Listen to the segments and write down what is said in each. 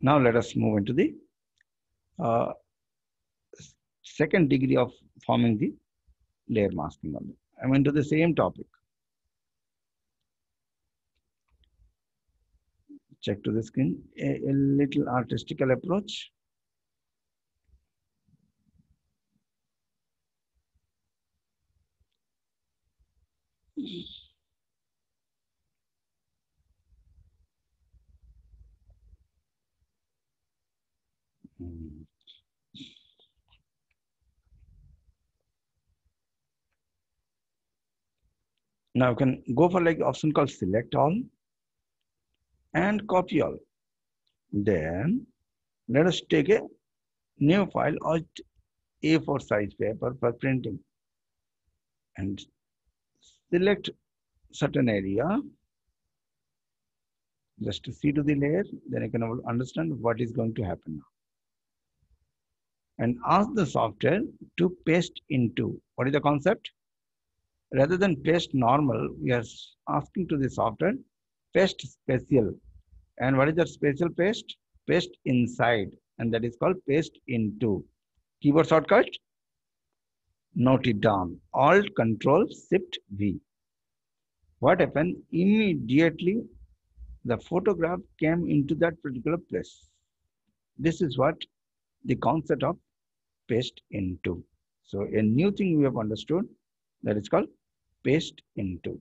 Now let us move into the uh, second degree of forming the layer masking only. I'm into the same topic. Check to the skin, a little artistical approach. Hmm. Now you can go for like option called select all and copy all. Then let us take a new file or A4 size paper for printing and select certain area just to see to the layer. Then you can understand what is going to happen now. And ask the software to paste into. What is the concept? Rather than paste normal, we are asking to the software paste special. And what is that special paste? Paste inside, and that is called paste into. Keyboard shortcut, note it down. Alt Control Shift V. What happened? Immediately the photograph came into that particular place. This is what the concept of paste into. So a new thing we have understood, that is called paste into.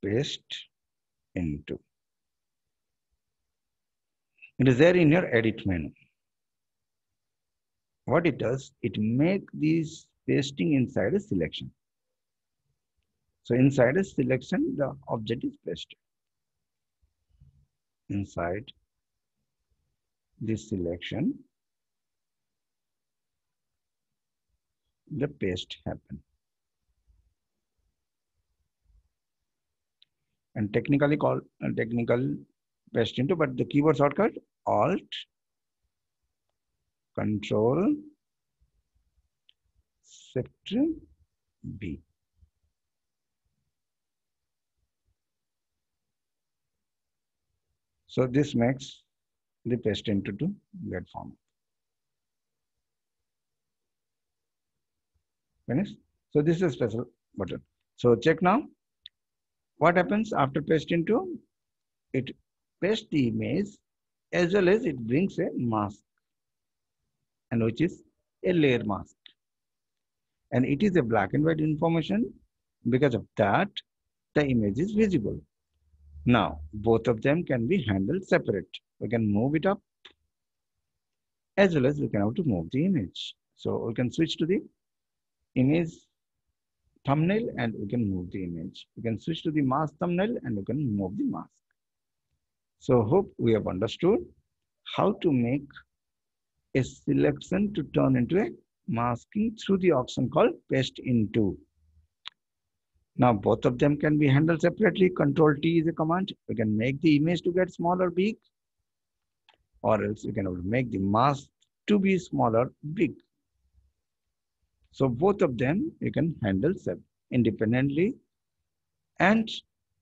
Paste into. It is there in your edit menu. What it does, it make these pasting inside a selection. So inside a selection, the object is pasted. Inside this selection, the paste happen. And technically called technical paste into, but the keyboard shortcut Alt Control Shift B. So this makes the paste into to get form. Finish. So this is a special button. So check now. What happens after paste into? It pastes the image as well as it brings a mask, and which is a layer mask. And it is a black and white information. Because of that, the image is visible. Now, both of them can be handled separate. We can move it up as well as we can have to move the image. So we can switch to the image thumbnail and we can move the image. We can switch to the mask thumbnail and we can move the mask. So hope we have understood how to make a selection to turn into a masking through the option called paste into. Now both of them can be handled separately. Control T is a command. We can make the image to get small or big, or else we can make the mask to be small or big. So both of them you can handle independently, and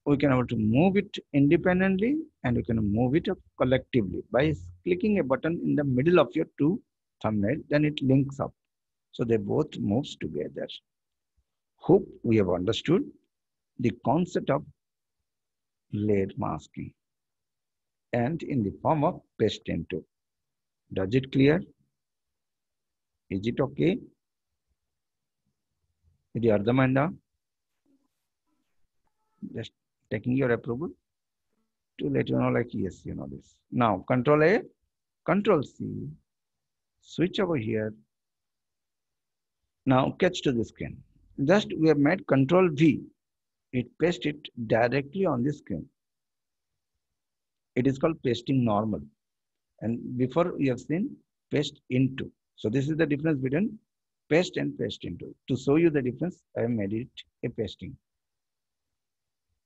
we can able to move it independently and we can move it collectively by clicking a button in the middle of your two thumbnail. Then it links up, so they both moves together. Hope we have understood the concept of layer masking and in the form of paste into. Does it clear? Is it okay? Is it Ardhamanda? Just taking your approval to let you know, like, yes, you know this. Now, Control A, Control C, switch over here. Now, catch to the screen. Just we have made Control V. It paste it directly on the screen. It is called pasting normal. And before we have seen paste into. So this is the difference between paste and paste into. To show you the difference, I have made it a pasting.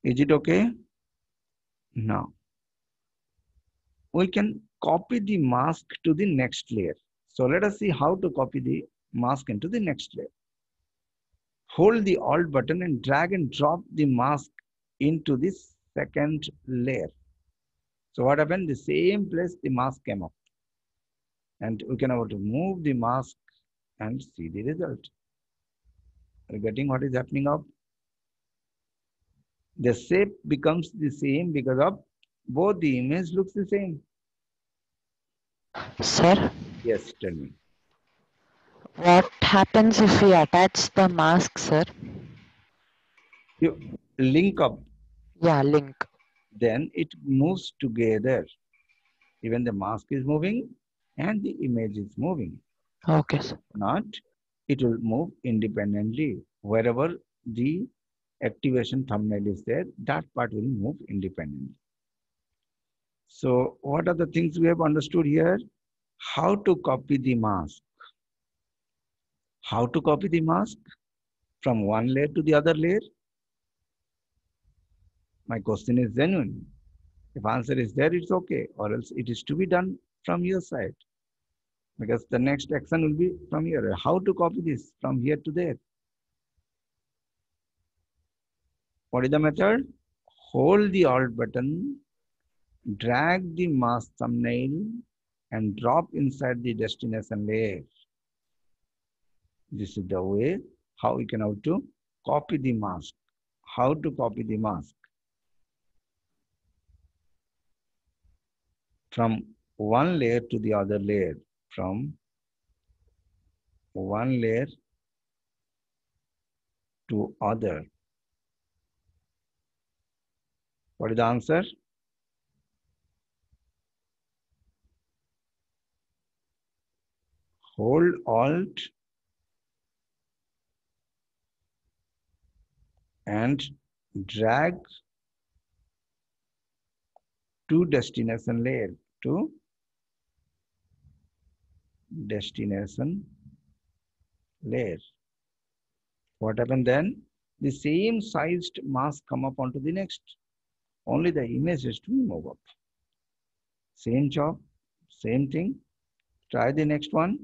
Is it okay? Now, we can copy the mask to the next layer. So let us see how to copy the mask into the next layer. Hold the Alt button and drag and drop the mask into the second layer. So what happened? The same place the mask came up. And we can able to move the mask and see the result. Are you getting what is happening up? The shape becomes the same because of both the image looks the same. Sir, Yes, tell me. what happens if we attach the mask, sir? You link up, Yeah, link. then it moves together. Even the mask is moving and the image is moving. Okay, sir. Not, it will move independently. Wherever the activation thumbnail is there, that part will move independently. So what are the things we have understood here? How to copy the mask. How to copy the mask from one layer to the other layer? My question is genuine. If answer is there, it's okay, or else it is to be done from your side because the next action will be from here. How to copy this from here to there? What is the method? Hold the Alt button, drag the mask thumbnail, and drop inside the destination layer. This is the way how we can how to copy the mask. How to copy the mask from one layer to the other layer, from one layer to other. What is the answer? Hold Alt and drag to destination layer, to destination layer. What happened then? The same sized mask come up onto the next. Only the image is to move up. Same job, same thing. Try the next one.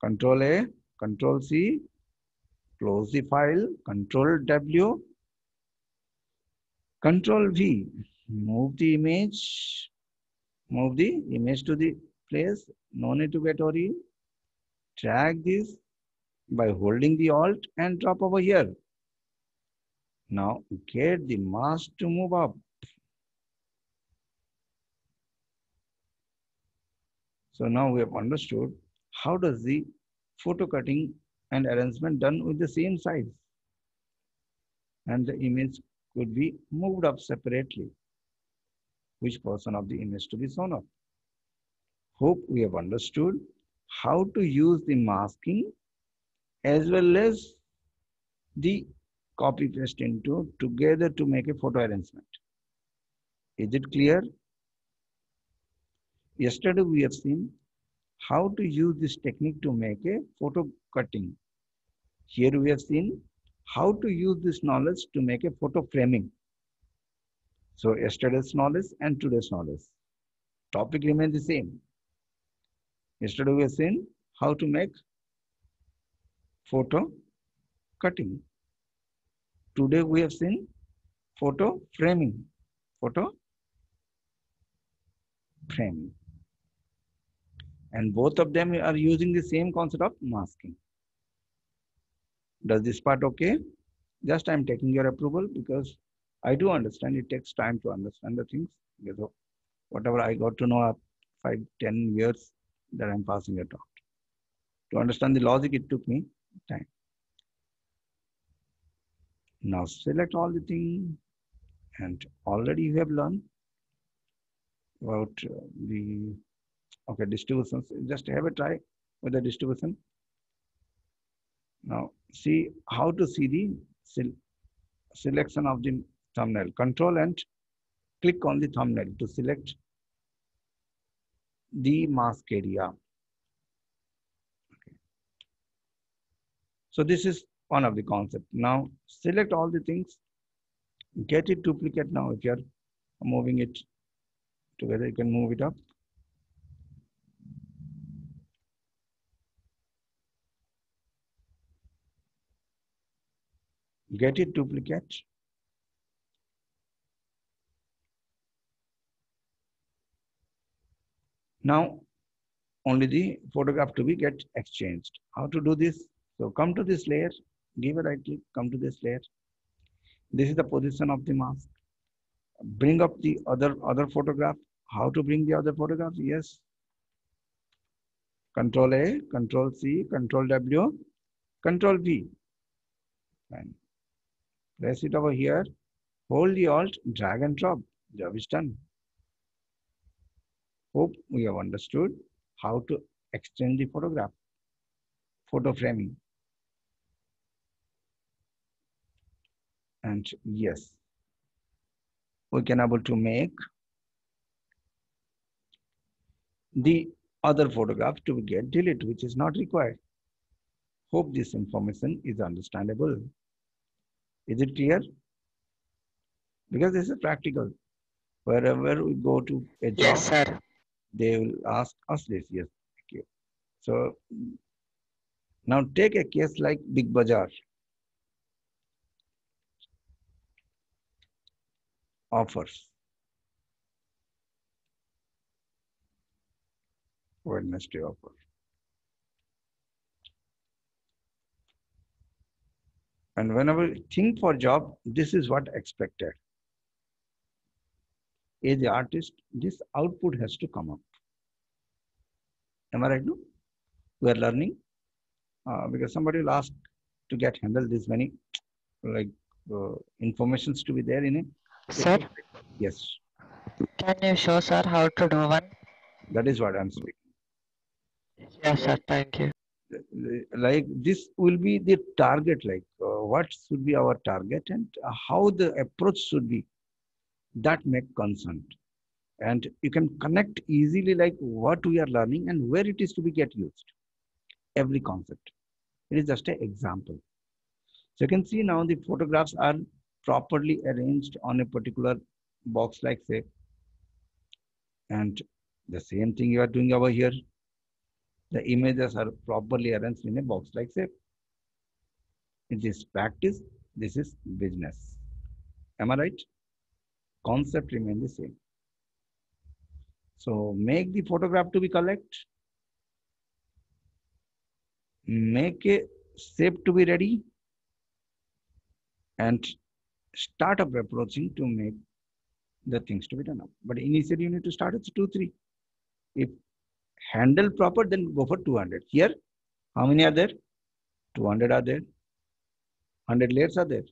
Control A, Control C, close the file, Control W, Control V. Move the image to the place. No need to get worried. Drag this by holding the Alt and drop over here. Now get the mask to move up. So now we have understood how does the photo cutting and arrangement done with the same size, and the image could be moved up separately. Which portion of the image to be shown up? Hope we have understood how to use the masking as well as the copy paste into together to make a photo arrangement. Is it clear? Yesterday we have seen how to use this technique to make a photo cutting. Here we have seen how to use this knowledge to make a photo framing. So yesterday's knowledge and today's knowledge. Topic remains the same. Yesterday we have seen how to make photo cutting. Today we have seen photo framing. Photo framing. And both of them are using the same concept of masking. Does this part okay? Just I'm taking your approval because I do understand it takes time to understand the things. Because whatever I got to know of 5-10 years that I'm passing it on. To understand the logic, it took me time. Now select all the things, and already you have learned about the okay distributions. Just have a try with the distribution. Now see how to see the selection of the thumbnail. Control and click on the thumbnail to select the mask area. Okay. So this is one of the concept. Now select all the things, get it duplicate now if you are moving it Together you can move it up. Get it duplicate. Now only the photograph to be get exchanged. How to do this? So come to this layer, give a right click, come to this layer. This is the position of the mask. Bring up the other photograph. How to bring the other photograph? Yes. Control A, Control C, Control W, Control V. And place it over here. Hold the Alt, drag and drop. Job is done. Hope we have understood how to extend the photograph. Photo framing. And yes, we can able to make the other photograph to get deleted, which is not required. Hope this information is understandable. Is it clear? Because this is practical. Wherever we go to a Yes, job, sir. they will ask us this. Yes, thank you. So now take a case like Big Bazaar offers. Wednesday offer. And whenever you think for job, this is what expected. As the artist, this output has to come up. Am I right? No? We are learning because somebody will ask to get handle this many like informations to be there in it. Sir, Yes, can you show sir how to do one? that is what I'm speaking. Yes, sir. So, Thank you. like this will be the target, like what should be our target and how the approach should be. That make concern. And you can connect easily like what we are learning and where it is to be get used. Every concept. It is just an example. So you can see now the photographs are properly arranged on a particular box like say, and the same thing you are doing over here. The images are properly arranged in a box like say. It is practice, this is business. Am I right? Concept remain the same. So make the photograph to be collect, make a shape to be ready, and start up approaching to make the things to be done up. But initially you need to start at 2, 3. If handle proper, then go for 200. Here, how many are there? 200 are there. 100 layers are there.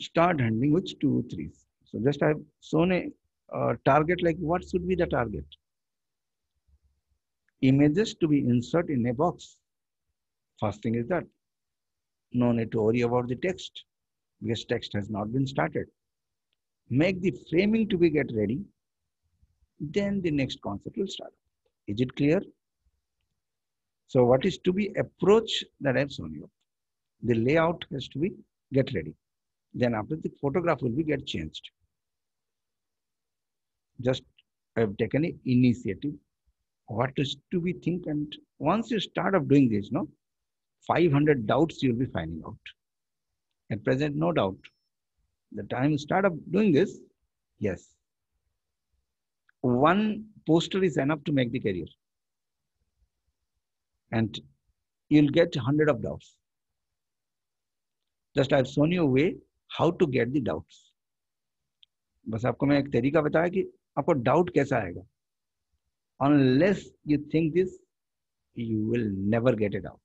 Start handling with 2, 3s. So just I have shown a target like what should be the target? Images to be inserted in a box. First thing is that. No need to worry about the text because text has not been started. Make the framing to be get ready. Then the next concept will start. Is it clear? So what is to be approach that I've shown you? The layout has to be get ready. Then after the photograph will be get changed. Just I've taken an initiative. What is to be think and once you start up doing this, no, 500 doubts you'll be finding out. At present, no doubt. The time you start up doing this, yes. One poster is enough to make the career. And you'll get 100 of doubts. Just I've shown you a way how to get the doubts. बस आपको मैं एक तरीका बताया कि आपको doubt कैसा आएगा. Unless you think this, you will never get it out.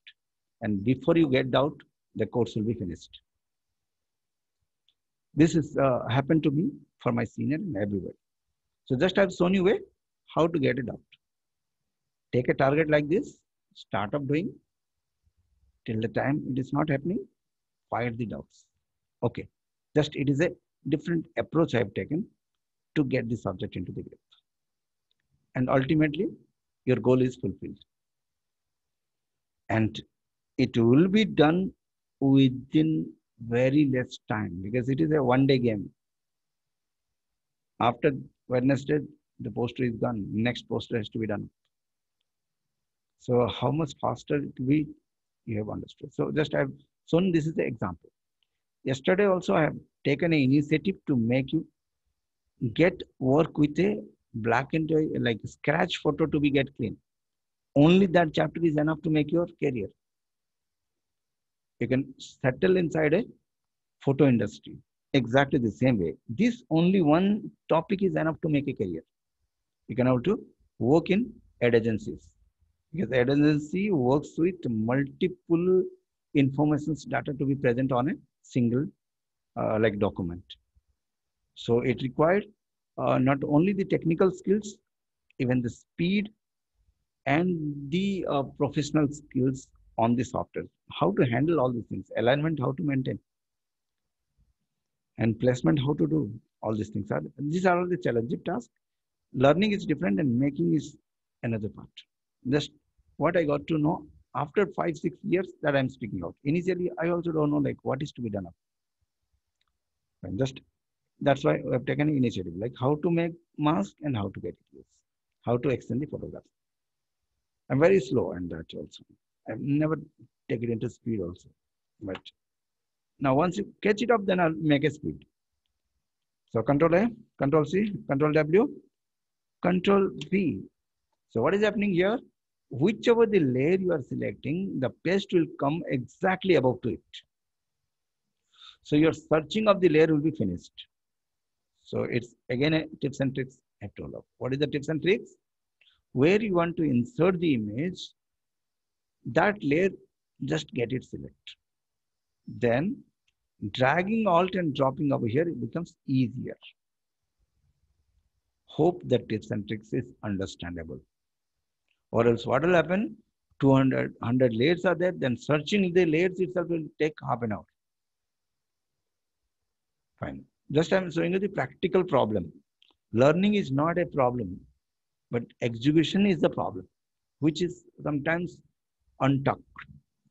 And before you get doubt, the course will be finished. This is happened to me for my senior and everywhere. So just I've shown you a way how to get it out. Take a target like this, start up doing till the time it is not happening, fire the doubts. Okay, just it is a different approach I have taken to get the subject into the grip. And ultimately, your goal is fulfilled. And it will be done within very less time because it is a one-day game. After Wednesday, the poster is done. Next poster has to be done. So how much faster it will be, you have understood. So just I've shown this is the example. Yesterday also I have taken an initiative to make you get work with a black and white, like scratch photo to be get clean. Only that chapter is enough to make your career. You can settle inside a photo industry exactly the same way. This only one topic is enough to make a career. You can have to work in ad agencies because ad agency works with multiple informations data to be present on a single like document. So it required not only the technical skills, even the speed and the professional skills on the software. How to handle all these things, alignment, how to maintain, and placement, how to do all these things. These are all the challenging tasks. Learning is different and making is another part. Just what I got to know after 5 6 years that I'm speaking out. Initially, I also don't know like what is to be done. And just that's why I've taken an initiative, like how to make mask and how to get it used, how to extend the photographs. I'm very slow and that also. I've never take it into speed also. But now once you catch it up, then I'll make a speed. So Control A, Control C, Control W, Control V. So what is happening here? Whichever the layer you are selecting, the paste will come exactly above to it. So your searching of the layer will be finished. So it's again a tips and tricks I have to follow. What is the tips and tricks? Where you want to insert the image, that layer, just get it select. Then dragging alt and dropping over here, it becomes easier. Hope the tips and tricks is understandable. Or else what will happen? 200, 100 layers are there, then searching the layers itself will take half an hour. Fine. Just I'm showing you the practical problem. Learning is not a problem, but execution is the problem, which is sometimes untucked.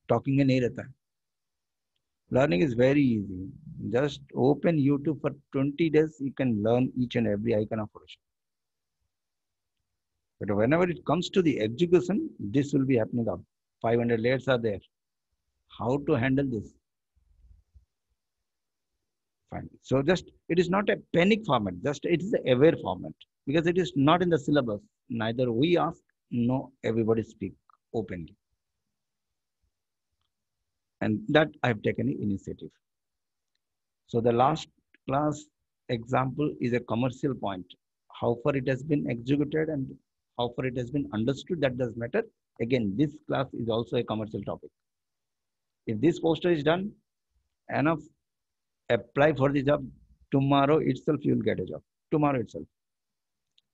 Talking in nahi rehta hai. Learning is very easy. Just open YouTube for 20 days, you can learn each and every icon of Photoshop. But whenever it comes to the execution, this will be happening up. 500 layers are there. How to handle this? Fine. So just it is not a panic format. Just it is a aware format because it is not in the syllabus. Neither we ask, no everybody speak openly. And that I've taken an initiative. So the last class example is a commercial point. How far it has been executed and how far it has been understood, that does matter. Again, this class is also a commercial topic. If this poster is done, enough, apply for the job. Tomorrow itself, you will get a job. Tomorrow itself.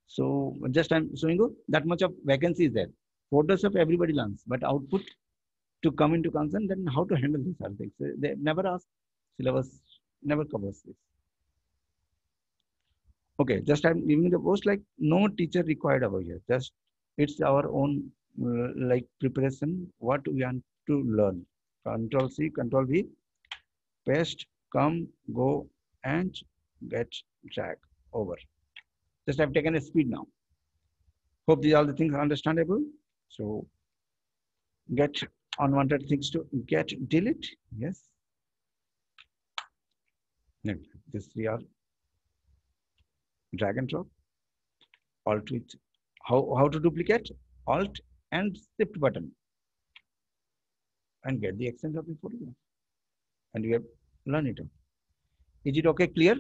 So just I'm showing you that much of vacancy is there. Photoshop everybody learns, but output to come into concern, then how to handle these other things. They never ask, syllabus never covers this. Okay, just I'm giving the post like no teacher required over here. Just it's our own like preparation, what we want to learn. Control C, Control V, paste, come, go, and get drag over. Just I've taken a speed now. Hope these all the things are understandable. So get unwanted things to get delete. Yes. Next, this we are drag and drop. Alt with how to duplicate? Alt and shift button and get the extent of the photograph. And we have learned it. Is it okay? Clear?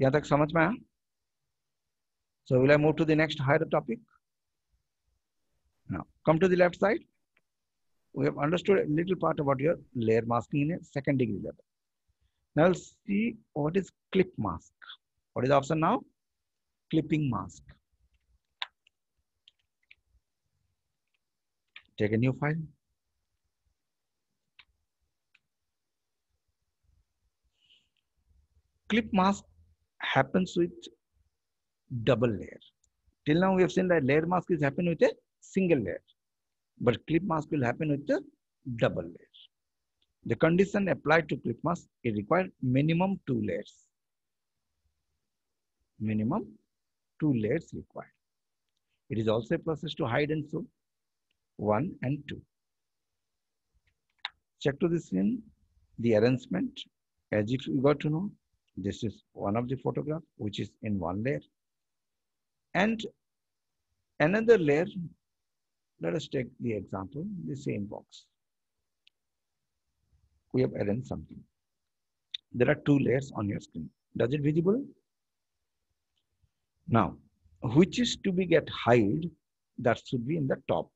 यहाँ तक समझ में आया? So will I move to the next higher topic? Now come to the left side. We have understood a little part about your layer masking in a second degree level. Now let's see what is clip mask. What is the option now? Clipping mask. Take a new file. Clip mask happens with double layer. Till now we have seen that layer mask is happening with a single layer, but clip mask will happen with a double layer. The condition applied to clip mask, it requires minimum 2 layers. minimum 2 layers required. It is also a process to hide and show 1 and 2. Check to the scene, the arrangement. As if you got to know, this is one of the photograph which is in one layer. And another layer, let us take the example, the same box. We have arranged something. There are 2 layers on your screen. Does it visible? Now, which is to be get hide, that should be in the top.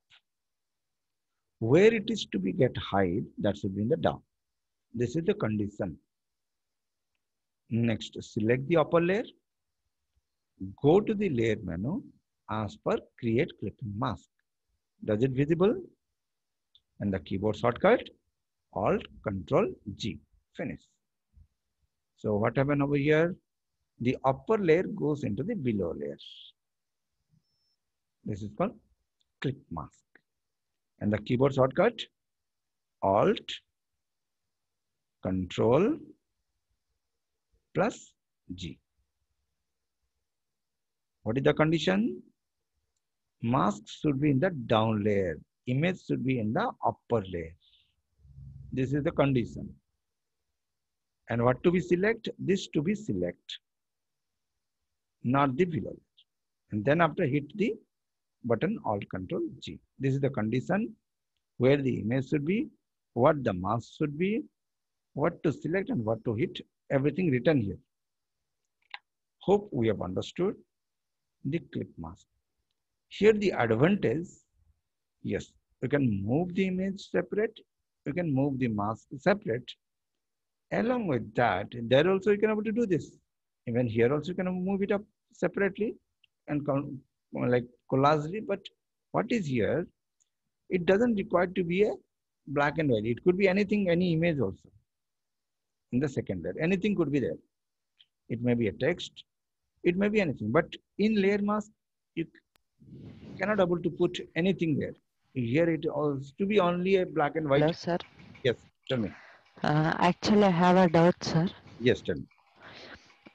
Where it is to be get hide, that should be in the down. This is the condition. Next, select the upper layer. Go to the layer menu, ask for create clipping mask. Does it visible? And the keyboard shortcut, Alt Control G. Finish. So what happened over here? The upper layer goes into the below layer. This is called clip mask. And the keyboard shortcut, Alt Control plus G. What is the condition? Mask should be in the down layer. Image should be in the upper layer. This is the condition. And what to be select? This to be select, not the below layer. And then after hit the button Alt Control G. This is the condition where the image should be, what the mask should be, what to select and what to hit. Everything written here. Hope we have understood the clip mask. Here the advantage, yes, you can move the image separate, you can move the mask separate. Along with that, there also you can able to do this. Even here also you can move it up separately and like collagely. But what is here, it doesn't require to be a black and white. It could be anything, any image also. In the second layer, anything could be there. It may be a text, it may be anything. But in layer mask, you cannot able to put anything there. Here it also to be only a black and white. Hello, sir. Yes, tell me. Actually, I have a doubt, sir. Yes, tell me.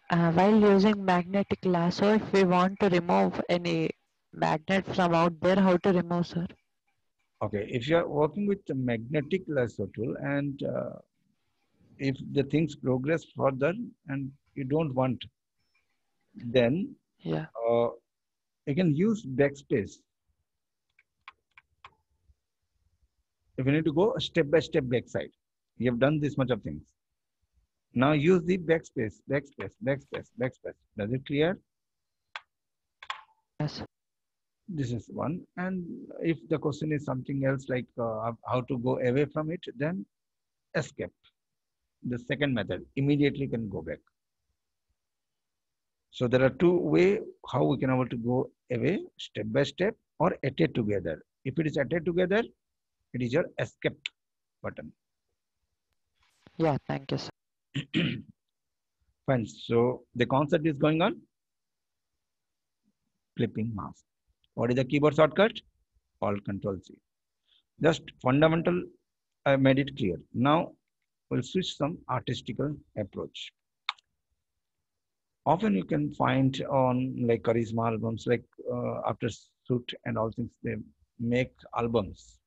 While using magnetic lasso, if we want to remove any magnet from out there, how to remove, sir? Okay, if you are working with the magnetic lasso tool and if the things progress further and you don't want, then Yeah. uh, you can use backspace. If you need to go step by step backside, you have done this much of things. Now use the backspace, backspace, backspace, backspace. Does it clear? Yes. This is one. And if the question is something else like how to go away from it, then escape. The second method, immediately can go back. So there are two ways how we can able to go away, step by step or attach together. If it is attached together, it is your escape button. Yeah, thank you, sir. Fine. So the concept is going on. Clipping mask. What is the keyboard shortcut? Alt Control C. Just fundamental, I made it clear. Now we'll switch some artistical approach. Often you can find on like charisma albums, like after shoot and all things, they make albums.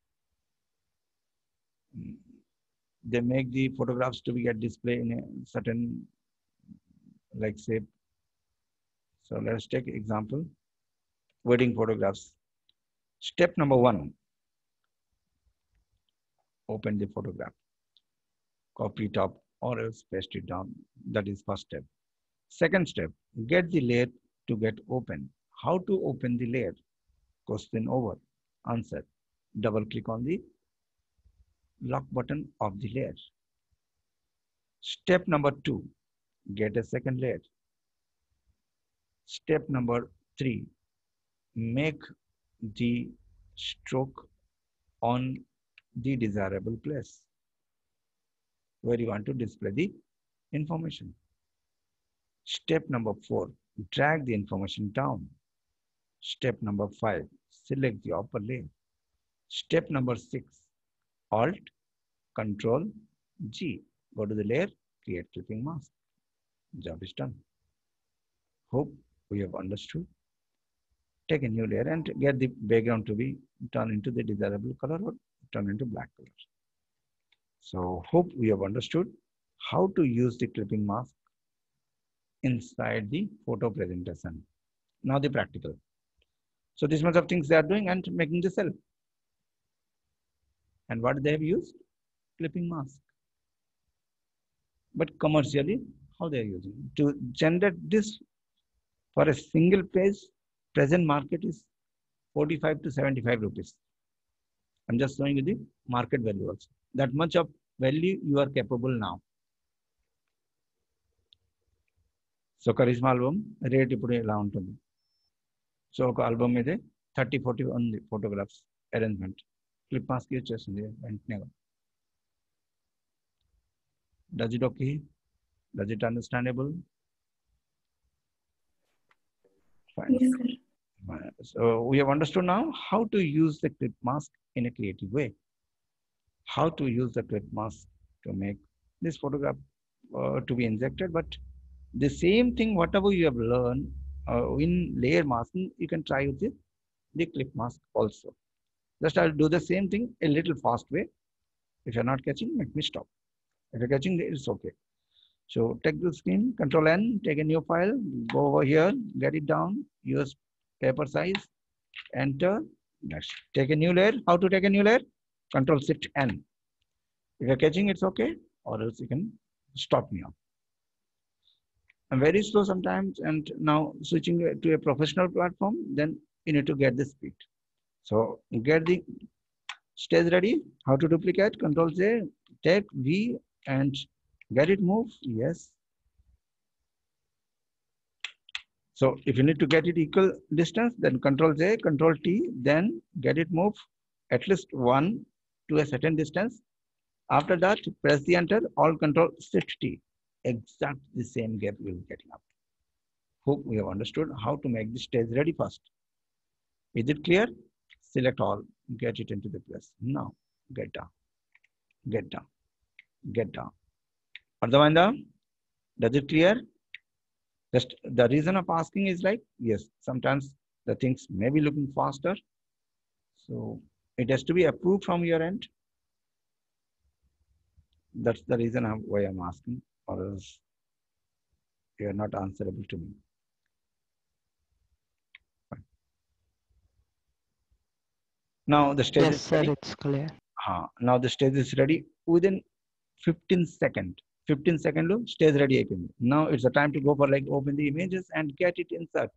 They make the photographs to be get display in a certain like say. So let's take example, wedding photographs. Step number 1, open the photograph, copy it up or else paste it down. That is first step. Second step, get the layer to get open. How to open the layer? Question over. Answer. Double click on the lock button of the layer. Step number 2, get a second layer. Step number 3, make the stroke on the desirable place where you want to display the information. Step number 4, drag the information down. Step number 5, select the upper layer. Step number 6, Alt, Control, G. Go to the layer, create clipping mask. Job is done. Hope we have understood. Take a new layer and get the background to be turned into the desirable color or turn into black color. So hope we have understood how to use the clipping mask inside the photo presentation. Now the practical. So this much of things they are doing and making the cell. And what they have used? Clipping mask. But commercially, how they are using? To generate this for a single page, present market is 45 to 75 rupees. I'm just showing you the market value also. That much of value you are capable now. So Karishma album rate ఇప్పుడు ఎలా ఉంటుంది so ఒక album మీద 30-40 ఉంది photographs arrangement clip mask use చేస్తుంది వెంటనే does it okay does it understandable fine Yes, sir. So we have understood now how to use the clip mask in a creative way. How to use the clip mask to make this photograph to be injected, but the same thing whatever you have learned in layer masking you can try with the clip mask also. Just I'll do the same thing a little fast way. If you're not catching, let me stop. If you're catching, it's okay. So take the screen, Control N, take a new file, go over here, get it down, use paper size, enter. Next, take a new layer. How to take a new layer? Control Shift N. If you're catching, it's okay, or else you can stop me off. I'm very slow sometimes, and now switching to a professional platform, then you need to get the speed. So get the stage ready. How to duplicate? Control J, take V and get it move. Yes. So if you need to get it equal distance, then Control J, Control T, then get it move at least one to a certain distance. After that, press the enter, all Control Shift T. Exact the same gap you will be getting up. Hope we have understood how to make the stage ready first. Is it clear? Select all, get it into the place. Now, get down, get down, get down. Ardhavanda, does it clear? Just the reason of asking is like, yes, sometimes the things may be looking faster. So it has to be approved from your end. That's the reason why I'm asking, or else you are not answerable to me. Fine. Now the stage Yes, is sir, ready. it's clear. Now the stage is ready within 15 seconds. 15 seconds stage ready అయిపోయింది. Now it's the time to go for like open the images and get it insert.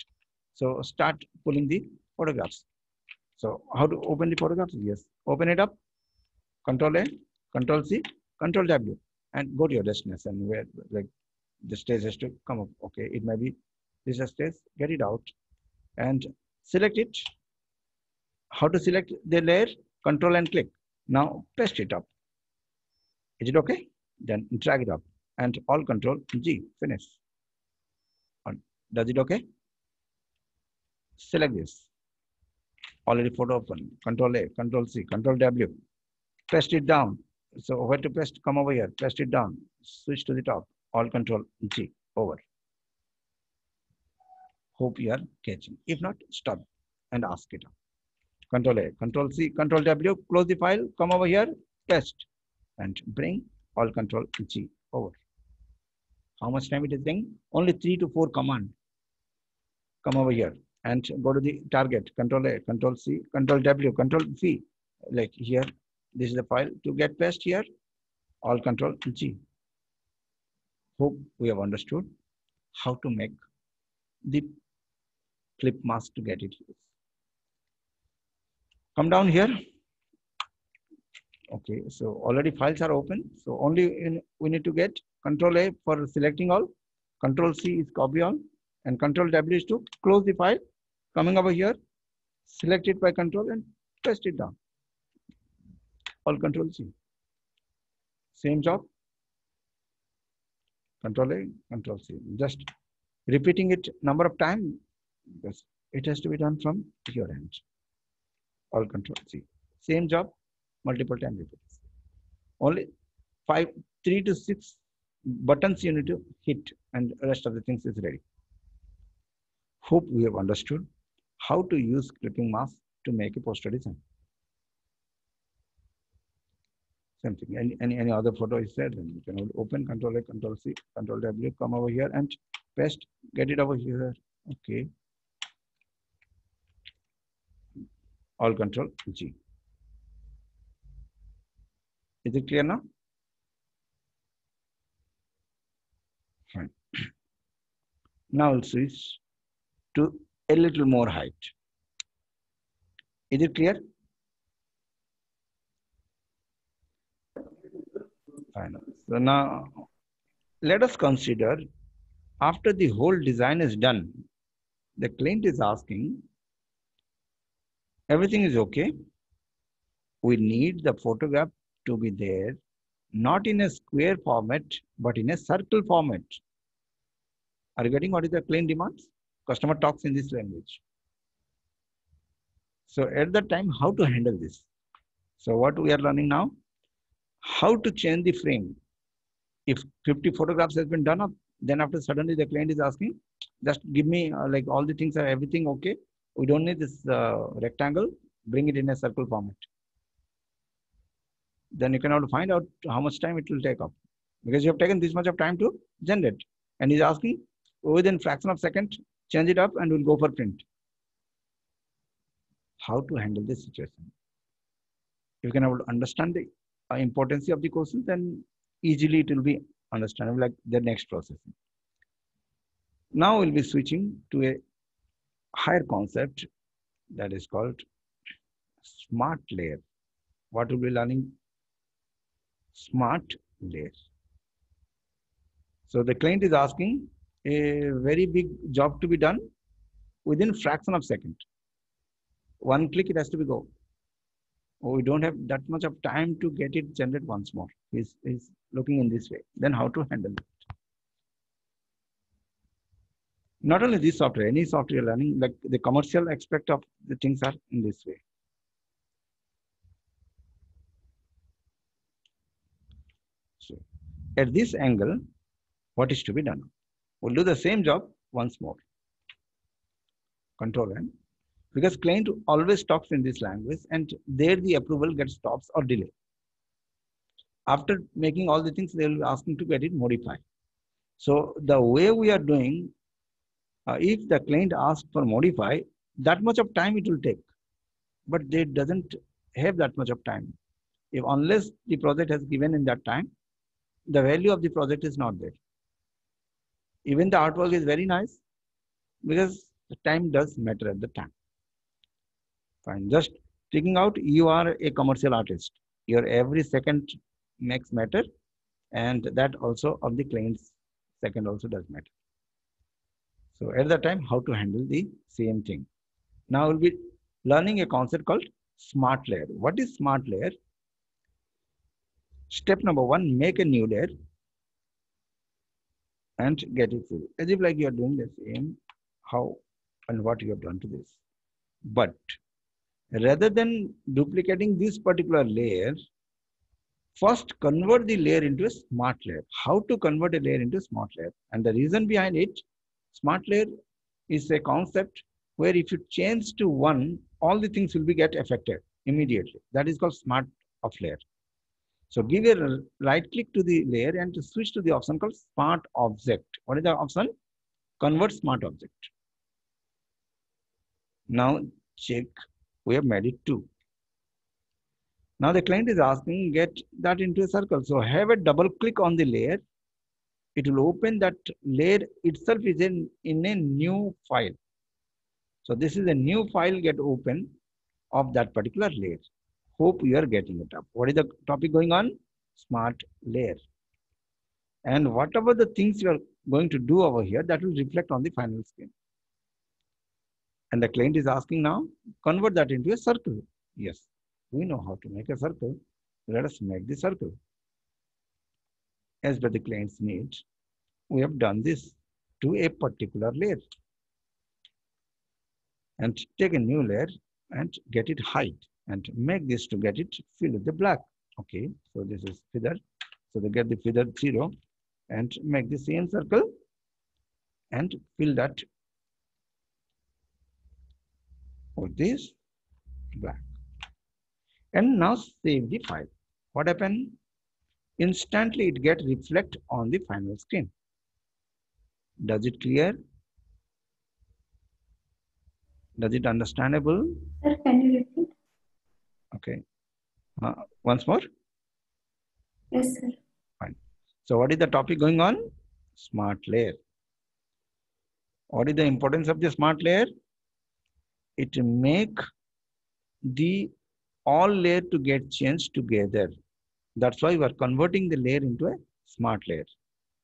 So start pulling the photographs. So how to open the photographs? Yes, open it up. Control A, Control C, Control W, and go to your destination where like the stage has to come up. Okay, it may be this stage. Get it out and select it. How to select the layer? Control and click. Now paste it up. Is it okay? Then drag it up and all Control G, finish. Does it okay? Select this. Already photo open. Control A, Control C, Control W. Paste it down. So where to paste? Come over here. Paste it down. Switch to the top. All Control G. Over. Hope you are catching. If not, stop and ask it. Control A, Control C, Control W. Close the file. Come over here. Paste and bring all Control G over. How much time it is taking? Only 3 to 4 command. Come over here and go to the target. Control A, Control C, Control W, Control V. Like here, this is the file. To get paste here, all Control G. Hope we have understood how to make the clip mask to get it used. Come down here. Okay, so already files are open. So only we need to get Control A for selecting all. Control C is copy all. And Control W is to close the file. Coming over here, select it by Control and paste it down. All Control C. Same job. Control A, Control C. Just repeating it number of times because it has to be done from your end. All Control C. Same job, multiple times repeats. Only 3 to 6 buttons you need to hit and the rest of the things is ready. Hope we have understood how to use clipping mask to make a poster design. Same thing. Any other photo is there, then you can open Control A, Control C, Control W, come over here and paste, get it over here. Okay. All Control G. Is it clear now? Fine. Now we'll switch to a little more height. Is it clear? Fine. So now let us consider after the whole design is done, the client is asking, everything is okay. We need the photograph to be there, not in a square format, but in a circle format. Are you getting what is the client demands? Customer talks in this language. So at that time, how to handle this? So what we are learning now, how to change the frame. If 50 photographs has been done up, then after suddenly the client is asking, just give me like all the things are everything okay. We don't need this rectangle, bring it in a circle format. Then you can have to find out how much time it will take up, because you have taken this much of time to generate. And he's asking within fraction of second, change it up and we'll go for print. How to handle this situation? If you can have to understand the importance of the question, then easily it will be understandable like the next processing. Now we'll be switching to a higher concept that is called smart layer. What will be learning? Smart layer. So the client is asking a very big job to be done within fraction of second. One click it has to be go. We don't have that much of time to get it generated once more. He's looking in this way. Then how to handle it? Not only this software, any software learning, like the commercial aspect of the things are in this way. So at this angle, what is to be done? We'll do the same job once more. Control N. Because client always talks in this language and there the approval gets stops or delay. After making all the things, they will be asking to get it modified. So the way we are doing, if the client asks for modify, that much of time it will take, but they doesn't have that much of time. If unless the project has given in that time, the value of the project is not there. Even the artwork is very nice because the time does matter at the time. Fine. Just taking out, you are a commercial artist. Your every second makes matter, and that also of the client's second also does matter. So at the time, how to handle the same thing. Now we'll be learning a concept called smart layer. What is smart layer? Step number 1, make a new layer and get it filled. As if like you are doing the same, how and what you have done to this. But rather than duplicating this particular layer, first convert the layer into a smart layer. How to convert a layer into a smart layer? And the reason behind it, smart layer is a concept where if you change to one, all the things will be get affected immediately. That is called smart of layer. So give a right click to the layer and to switch to the option called smart object. What is the option? Convert smart object. Now check, we have made it 2. Now the client is asking get that into a circle. So have a double click on the layer. It will open that layer itself is in a new file. So this is a new file get open of that particular layer. Hope you are getting it up. What is the topic going on? Smart layer. And whatever the things you are going to do over here, that will reflect on the final screen. And the client is asking now, convert that into a circle. Yes, we know how to make a circle. Let us make the circle. As per the client's needs, we have done this to a particular layer. And take a new layer and get it height and make this to get it fill with the black. Okay, so this is feather. So they get the feather 0 and make the same circle and fill that Both is black. And now save the file. What happened? Instantly it get reflect on the final screen. Does it clear? Does it understandable? Sir, can you repeat? Okay. Once more? Yes, sir. Fine. So what is the topic going on? Smart layer. What is the importance of the smart layer? It make the all layer to get changed together. That's why we are converting the layer into a smart layer.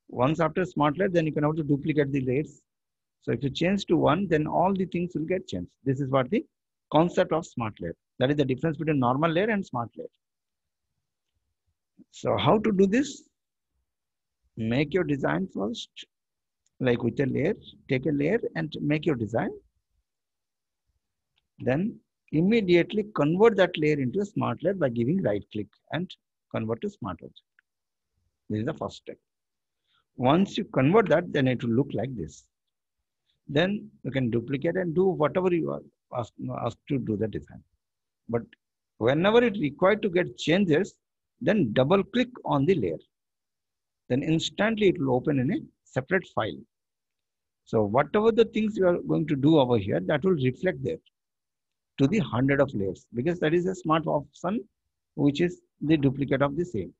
Once after smart layer, then you can also duplicate the layers. So if you change to one, then all the things will get changed. This is what the concept of smart layer. That is the difference between normal layer and smart layer. So how to do this? Make your design first, like with a layer, take a layer and make your design. Then immediately convert that layer into a smart layer by giving right click and convert to smart object. This is the first step. Once you convert that, then it will look like this. Then you can duplicate and do whatever you are asked to do the design. But whenever it required to get changes, then double click on the layer. Then instantly it will open in a separate file. So whatever the things you are going to do over here, that will reflect there to the 100 of layers, because that is a smart option, which is the duplicate of the same.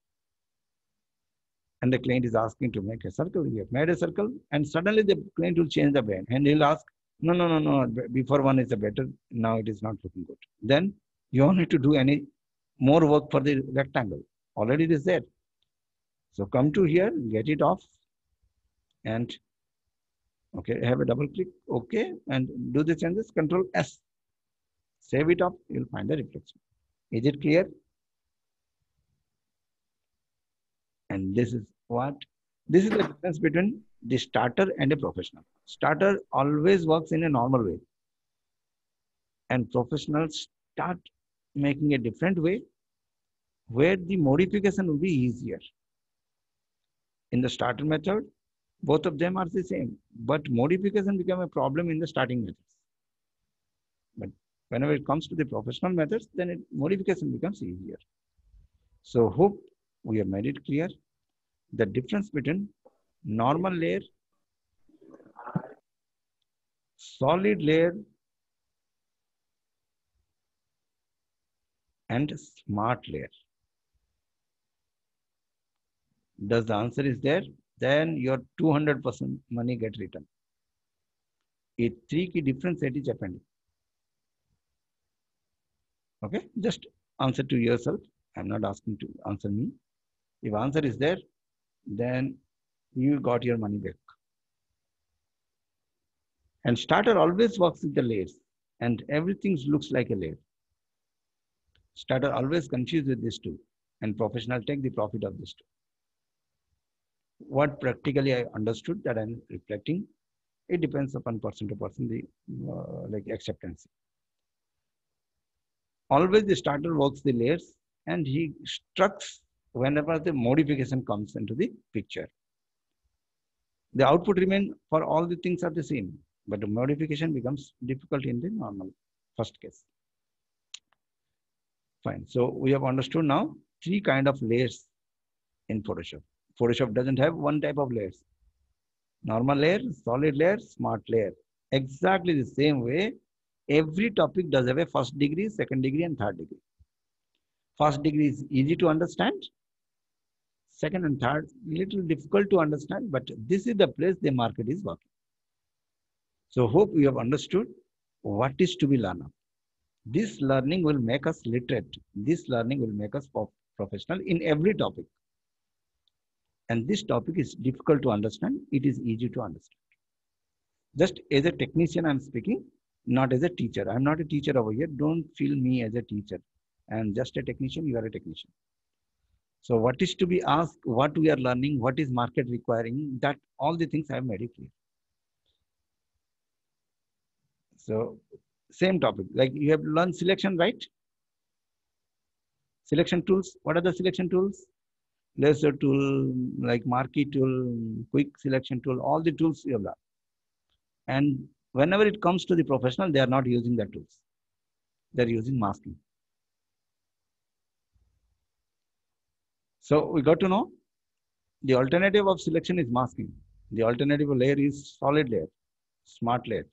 And the client is asking to make a circle. You have made a circle, and suddenly the client will change the brain and he'll ask, no, before one is a better, now it is not looking good. Then you don't need to do any more work for the rectangle. Already it is there. So come to here, get it off, and okay, have a double click, okay, and do the changes, Control S. Save it up, you'll find the reflection. Is it clear? And this is the difference between the starter and a professional. Starter always works in a normal way, and professionals start making a different way where the modification will be easier. In the starter method, both of them are the same, but modification become a problem in the starting methods. But whenever it comes to the professional methods, then modification becomes easier. So hope we have made it clear the difference between normal layer, solid layer, and smart layer. Does the answer is there? Then your 200% money get returned. A 3 key difference that is appended. Okay, just answer to yourself. I'm not asking to answer me. If answer is there, then you got your money back. And starter always works with the layers, and everything looks like a layer. Starter always confused with this too, and professional take the profit of this too. What practically I understood that I'm reflecting, it depends upon person to person, the like acceptance. Always the starter works the layers, and he structs whenever the modification comes into the picture. The output remain for all the things are the same, but the modification becomes difficult in the normal first case. Fine. So we have understood now 3 kind of layers in Photoshop. Photoshop doesn't have one type of layers. Normal layer, solid layer, smart layer. Exactly the same way, every topic does have a first degree, second degree, and third degree. First degree is easy to understand. Second and third, little difficult to understand, but this is the place the market is working. So hope we have understood what is to be learned. This learning will make us literate. This learning will make us professional in every topic. And this topic is difficult to understand. It is easy to understand. Just as a technician, I'm speaking, not as a teacher. I'm not a teacher over here. Don't feel me as a teacher. I'm just a technician. You are a technician. So what is to be asked, what we are learning, what is market requiring, that all the things I have made it clear. So same topic, like you have learned selection, right? Selection tools. What are the selection tools? Laser tool, like marquee tool, quick selection tool, all the tools you have learned. And whenever it comes to the professional, they are not using the tools. They're using masking. So we got to know the alternative of selection is masking. The alternative layer is solid layer, smart layer.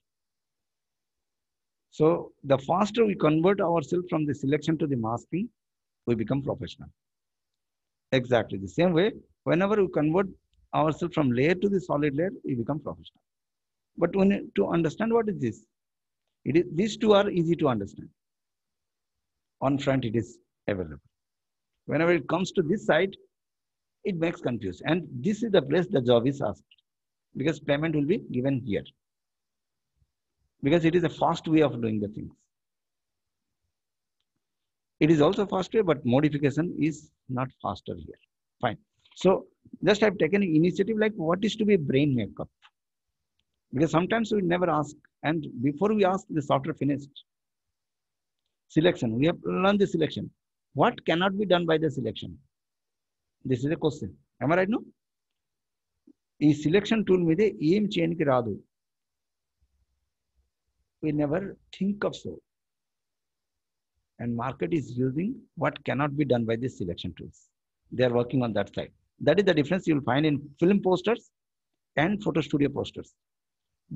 So the faster we convert ourselves from the selection to the masking, we become professional. Exactly the same way, whenever we convert ourselves from layer to the solid layer, we become professional. But we need to understand what is this. These two are easy to understand. On front, it is available. Whenever it comes to this side, it makes confused. And this is the place the job is asked because payment will be given here. Because it is a fast way of doing the things. It is also fast way, but modification is not faster here. Fine. So just I've taken an initiative like what is to be brain makeup. Because sometimes we never ask. And before we ask, the software finished. Selection. We have learned the selection. What cannot be done by the selection? This is a question. Am I right? No? ఈ selection tool మీద ఏం చేయడానికి రాదు. We never think of so. And market is using what cannot be done by these selection tools. They are working on that side. That is the difference you will find in film posters and photo studio posters.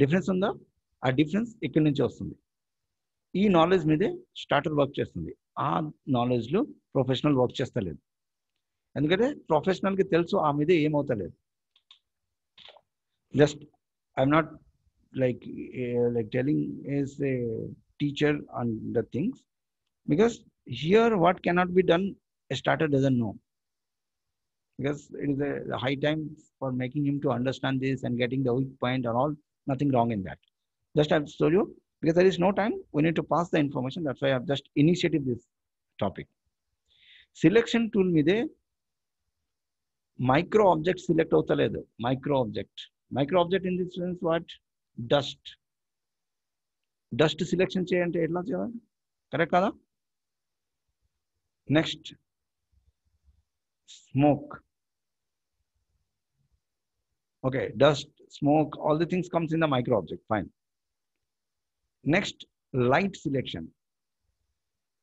Difference ఉందా? ఆ difference ఇక్కడి నుంచి వస్తుంది. ఈ knowledge మీదే starter work చేస్తుంది. ఆ నాలెడ్జ్లో professional work చేస్తలేదు. ఎందుకంటే ప్రొఫెషనల్కి తెలుసు ఆ మీద ఏమవుతలేదు. Just I'm not like telling as a teacher on the things, because here what cannot be done, a starter doesn't know, because it is a high time for making him to understand this and getting the weak point and all. Nothing wrong in that. Just I've told you, because there is no time, we need to pass the information. That's why I've just initiated this topic. Selection tool మీదే micro object select అవుతలేదు. Micro object in this sense what? Dust selection చేయంటే ఎట్లా చేయాలి? Correct కదా? Next, smoke. Okay, dust, smoke, all the things comes in the micro object. Fine. Next, light selection.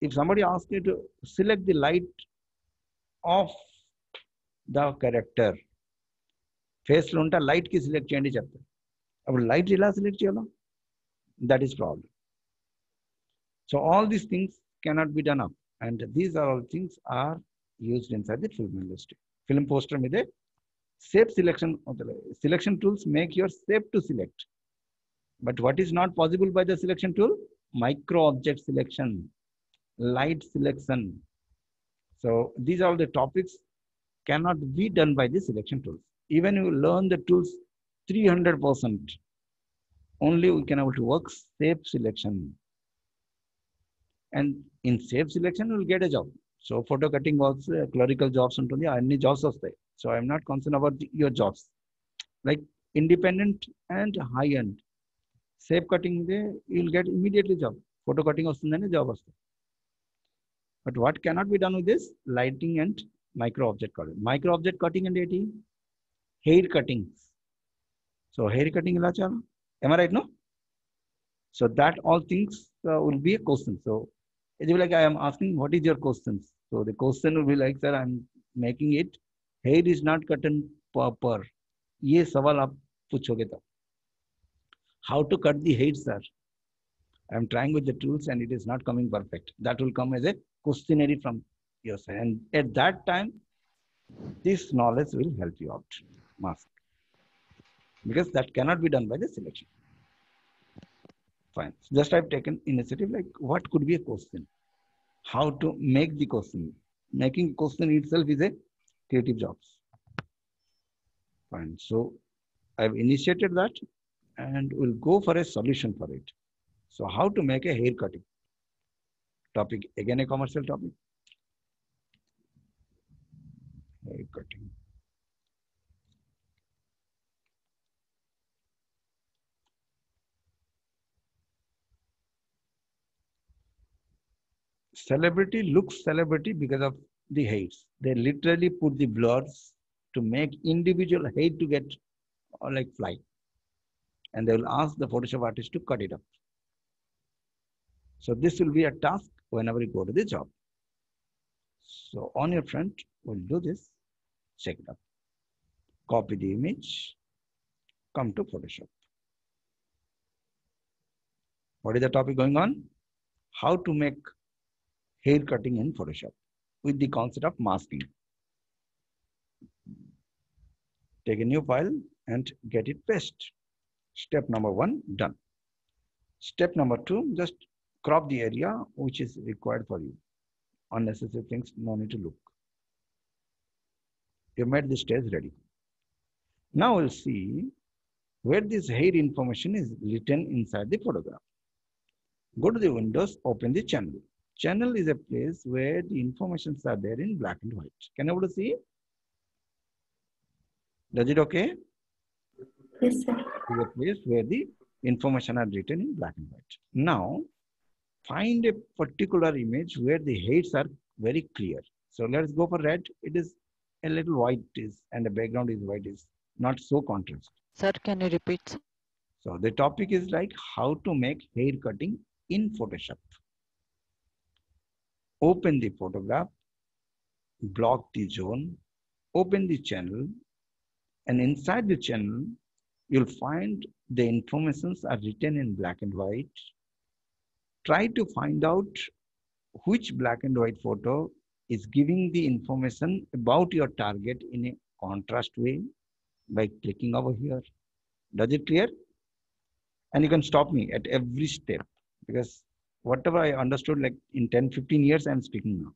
If somebody asks you to select the light of the character, face లో ఉంటే light కి select చేయండి చెప్తారు. అప్పుడు light ఎలా select చేయాలో? That is problem. So all these things cannot be done up, and these are all things are used inside the film industry. Film poster మీదే shape selection selection tools make your shape to select. But what is not possible by the selection tool? Micro object selection, light selection. So these are all the topics cannot be done by the selection tools. Even you learn the tools 300%, only we can able to work shape selection. And in shape selection, you will get a job. So photo cutting works, clerical jobs ఉంటుంది, అన్ని jobs వస్తాయి. So I'm not concerned about your jobs. Like independent and high end. Shape cutting, you'll get immediately job. Photo cutting వస్తుందని job వస్తుంది. But what cannot be done with this? Lighting and micro object cutting. Micro object cutting and ఏంటి? Hair cuttings. So hair cutting ఎలా చేయాలి? Am I right? No? So that all things will be a question. So it will be like I am asking, what is your questions? So the question will be like, sir, I'm making it. Hair is not cut per. ये सवाल आप पूछोगे तब. How to cut the hair, sir? I'm trying with the tools and it is not coming perfect. That will come as a questionnaire from your side. And at that time, this knowledge will help you out. Mask. Because that cannot be done by the selection. Fine. Just I've taken initiative like what could be a question? How to make the question? Making a question itself is a creative jobs. Fine. So I've initiated that and we'll go for a solution for it. So how to make a hair cutting? Topic, again a commercial topic. Hair cutting. Celebrity looks celebrity because of the hairs. They literally put the blurs to make individual hair to get like fly. And they will ask the Photoshop artist to cut it up. So this will be a task whenever you go to the job. So on your front, we'll do this. Check it out. Copy the image, come to Photoshop. What is the topic going on? How to make hair cutting in Photoshop with the concept of masking. Take a new file and get it paste. Step number 1 done. Step number 2, just crop the area which is required for you. Unnecessary things, no need to look. You made the stage ready. Now we'll see where this hair information is written inside the photograph. Go to the Windows, open the channel. Channel is a place where the informations are there in black and white. Can you able to see? Does it okay? Yes, sir. It is a place where the information are written in black and white. Now, find a particular image where the hairs are very clear. So let's go for red. It is a little white is and the background is white is not so contrast. Sir, can you repeat? So the topic is like how to make hair cutting in Photoshop. Open the photograph, block the zone, open the channel, and inside the channel, you'll find the informations are written in black and white. Try to find out which black and white photo is giving the information about your target in a contrast way by clicking over here. Does it clear? And you can stop me at every step because whatever I understood like in 10-15 years I'm speaking now.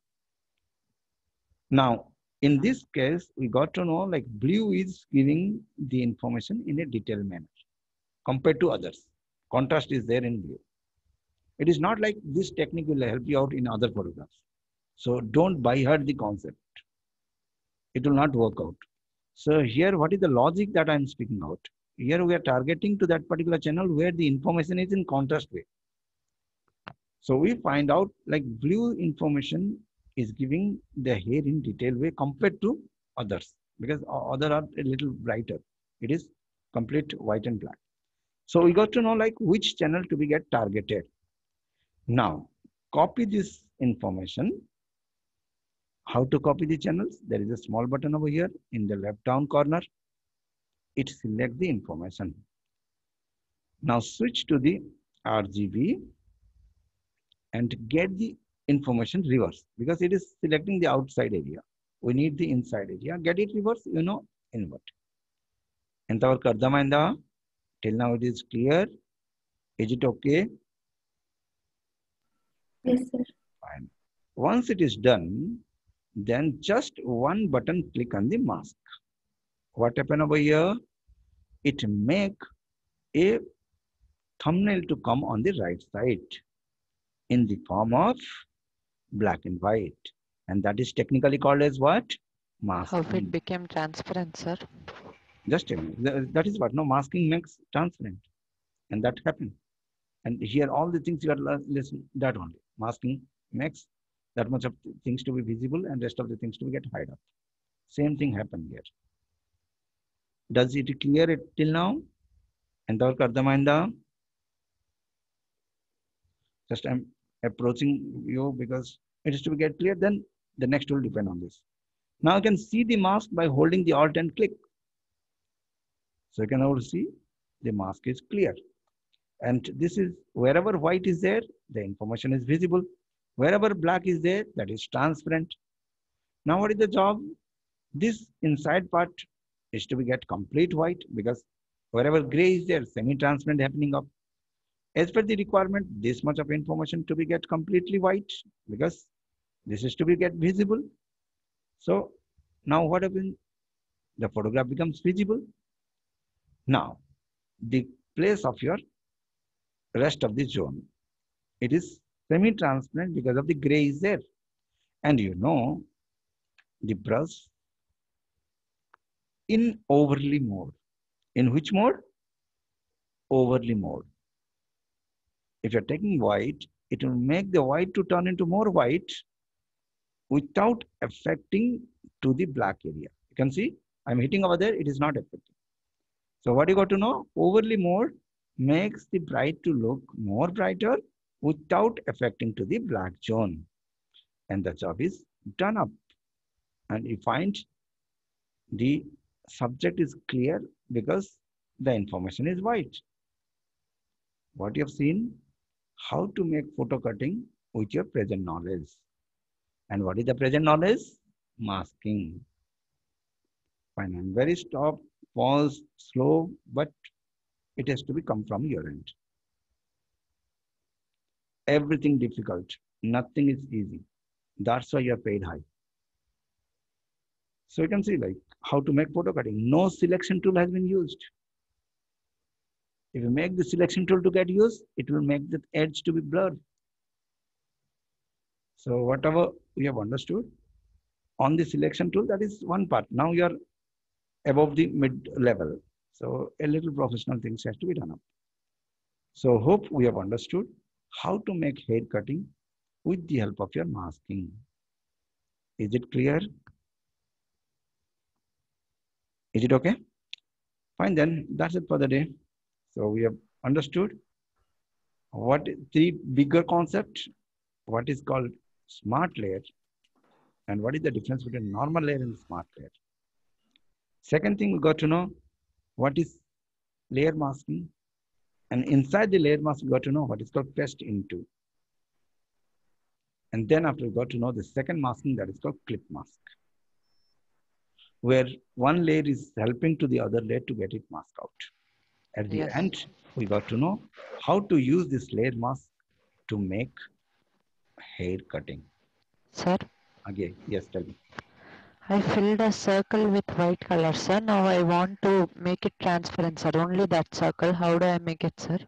Now in this case we got to know like blue is giving the information in a detailed manner compared to others. Contrast is there in blue. It is not like this technique will help you out in other photographs. So don't buy heart the concept. It will not work out. So here, what is the logic that I'm speaking out? Here we are targeting to that particular channel where the information is in contrast way. So we find out like blue information is giving the hair in detailed way compared to others because other are a little brighter. It is complete white and black. So we got to know like which channel to be get targeted. Now copy this information. How to copy the channels? There is a small button over here in the left down corner. It selects the information. Now switch to the RGB and get the information reverse because it is selecting the outside area. We need the inside area. Get it reverse, you know, invert. Enthavarku ardhamainda? Till now it is clear. Is it okay? Yes, sir. Fine. Once it is done, then just one button click on the mask. What happened over here? It make a thumbnail to come on the right side in the form of black and white. And that is technically called as what? How it Masking. became transparent, sir? Just tell me. That is what? No, masking makes transparent. And that happened. And here all the things you are listening, that only. Masking makes that much of things to be visible and rest of the things to get hide up. Same thing happened here. Does it clear it till now? Enthavarku ardhamainda? Just I'm approaching you because it is to get clear, then the next will depend on this. Now you can see the mask by holding the Alt and click. So you can also see the mask is clear. And this is wherever white is there, the information is visible. Wherever black is there, that is transparent. Now what is the job? This inside part is to be get complete white because wherever gray is there, semi-transparent happening up. As per the requirement, this much of information to be get completely white because this is to be get visible. So now what happens? The photograph becomes visible. Now the place of your rest of the zone, it is semi-transparent because of the gray is there. And you know the brush in overlay mode. In which mode? Overlay mode. If you're taking white, it will make the white to turn into more white without affecting to the black area. You can see I'm hitting over there, it is not affecting. So what you got to know? Overlay mode makes the bright to look more brighter without affecting to the black zone. And the job is done up. And you find the subject is clear because the information is white. What you have seen, how to make photo cutting with your present knowledge. And what is the present knowledge? Masking. Fine. I'm very stop, pause, slow, but it has to be come from your end. Everything difficult. Nothing is easy. That's why you're paid high. So you can see like how to make photo cutting. No selection tool has been used. If you make the selection tool to get used, it will make the edge to be blurred. So whatever we have understood on the selection tool, that is one part. Now you're above the mid level. So a little professional things has to be done up. So hope we have understood how to make hair cutting with the help of your masking. Is it clear? Is it okay? Fine then, that's it for the day. So we have understood what three bigger concept, what is called smart layer, and what is the difference between normal layer and smart layer. Second thing we got to know what is layer masking, and inside the layer mask we got to know what is called pressed into. And then after we got to know the second masking, that is called clip mask, where one layer is helping to the other layer to get it masked out. At the Yes. end, we got to know how to use this layer mask to make hair cutting. Sir, Again, yes, tell me. I filled a circle with white color, sir. Now I want to make it transparent, sir. Only that circle. How do I make it, sir?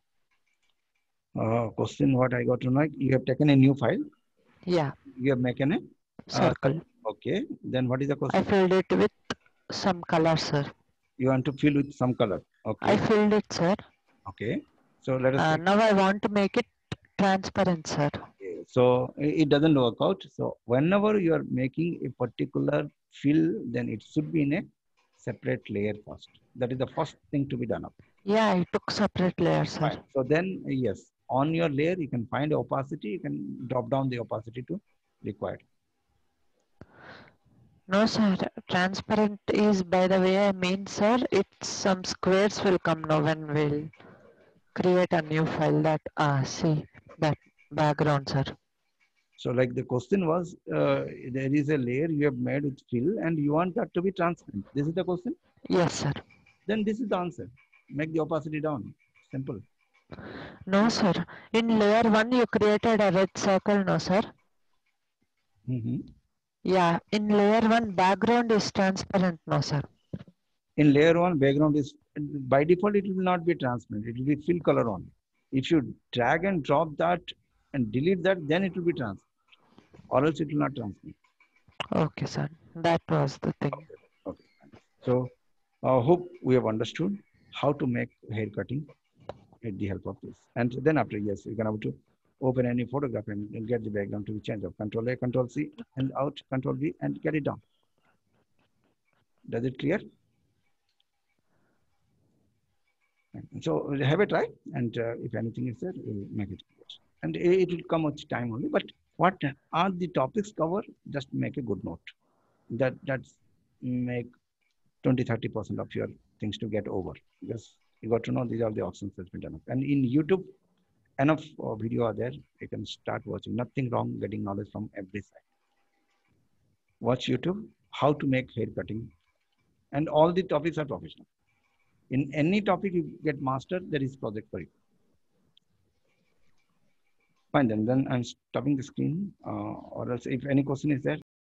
Question what I got to know. You have taken a new file. Yeah, You have making a circle. okay. Then what is the I question? filled it with some color, sir. You want to fill with some color. I Okay. filled it, sir. Okay. So let us take. Now I want to make it transparent, sir. Okay. So it doesn't work out. So whenever you are making a particular fill, then it should be in a separate layer first. That is the first thing to be done up. Yeah, I took separate layer, sir. Fine. So then, yes, on your layer, you can find opacity. You can drop down the opacity to required. No, sir. Transparent is by the way I mean, sir. It's some squares will come now when we'll create a new file that see that background, sir. So like the question was, there is a layer you have made with fill and you want that to be transparent. This is the question. Yes, sir. Then this is the answer. Make the opacity down. Simple. No, sir. In layer 1, you created a red circle, no, sir? Mm-hmm. Yeah, in layer 1, background is transparent, no, sir? In layer one, background is by default, it will not be transparent. It will be fill color only. If you drag and drop that and delete that, then it will be transparent. Or else it will not transparent. Okay, sir. That was the thing. Okay. Okay. So hope we have understood how to make hair cutting with the help of this. And then after, yes, you can have to open any photograph and you'll get the background to be changed of Control A, Control C, and out, Control V, and get it down. Does it clear? So have a try, and if anything is there, we'll make it clear. And it will come with time only. But what are the topics cover? Just make a good note. That's make 20-30% of your things to get over, because you got to know these are the options that's been done. And in YouTube, enough video are there. You can start watching. Nothing wrong getting knowledge from every side. Watch YouTube, how to make hair cutting, and all the topics are professional. In any topic you get mastered, there is project for you. Fine, then I'm stopping the screen, or else if any question is there,